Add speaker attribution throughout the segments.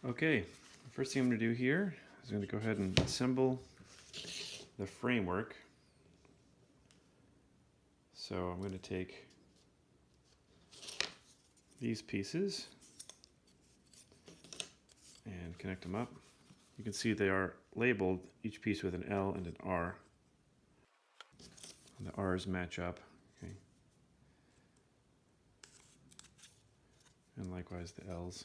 Speaker 1: Okay, the first thing I'm going to do here is I'm going to go ahead and assemble the framework. So I'm going to take these pieces and connect them up. You can see they are labeled, each piece with an L and an R. And the R's match up. Okay. And likewise the L's.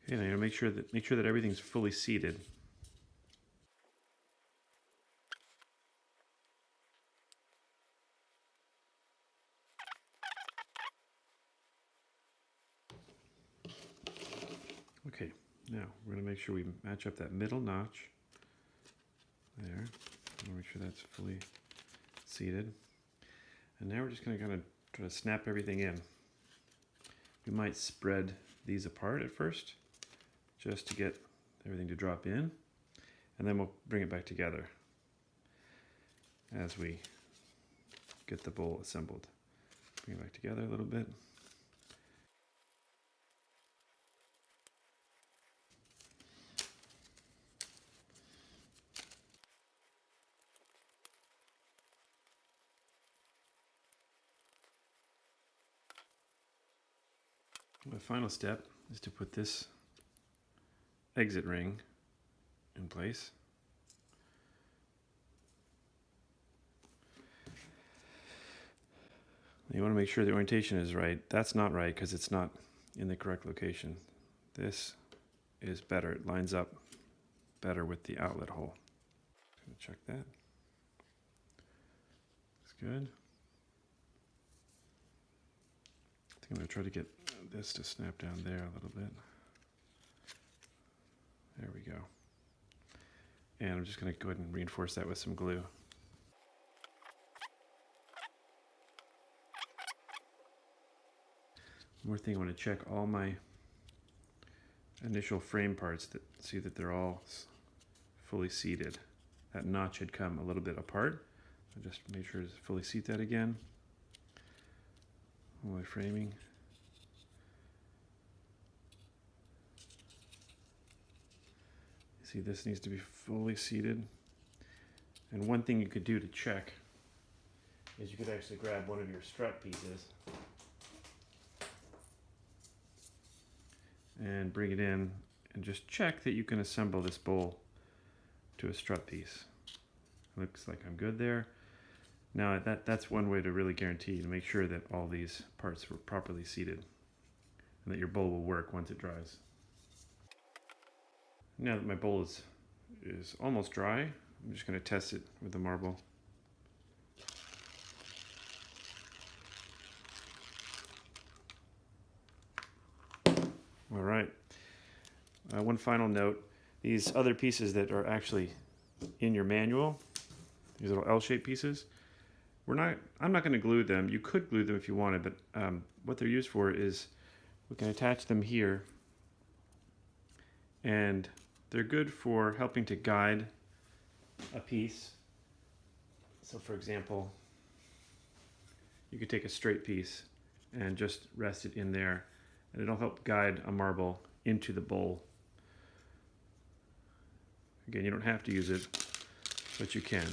Speaker 1: Okay, now you make sure that everything's fully seated. Okay, now we're going to make sure we match up that middle notch. There. Make sure that's fully seated. And now we're just going to kind of try to snap everything in. We might spread these apart at first, just to get everything to drop in, and then we'll bring it back together as we get the bowl assembled. Bring it back together a little bit. The final step is to put this exit ring in place. You want to make sure the orientation is right. That's not right because it's not in the correct location. This is better. It lines up better with the outlet hole. Check that. That's good. I think I'm going to try to get this to snap down there a little bit. There we go. And I'm just going to go ahead and reinforce that with some glue. One more thing, I want to check all my initial frame parts to see that they're all fully seated. That notch had come a little bit apart. I just made sure to fully seat that again. All my framing. See, this needs to be fully seated. And one thing you could do to check is you could actually grab one of your strut pieces and bring it in and just check that you can assemble this bowl to a strut piece. Looks like I'm good there. Now that's one way to really guarantee to make sure that all these parts were properly seated and that your bowl will work once it dries. Now that my bowl is almost dry, I'm just going to test it with the marble. All right. One final note, these other pieces that are actually in your manual, these little L-shaped pieces, I'm not going to glue them. You could glue them if you wanted, but what they're used for is we can attach them here, and they're good for helping to guide a piece. So for example, you could take a straight piece and just rest it in there, and it'll help guide a marble into the bowl. Again, you don't have to use it, but you can.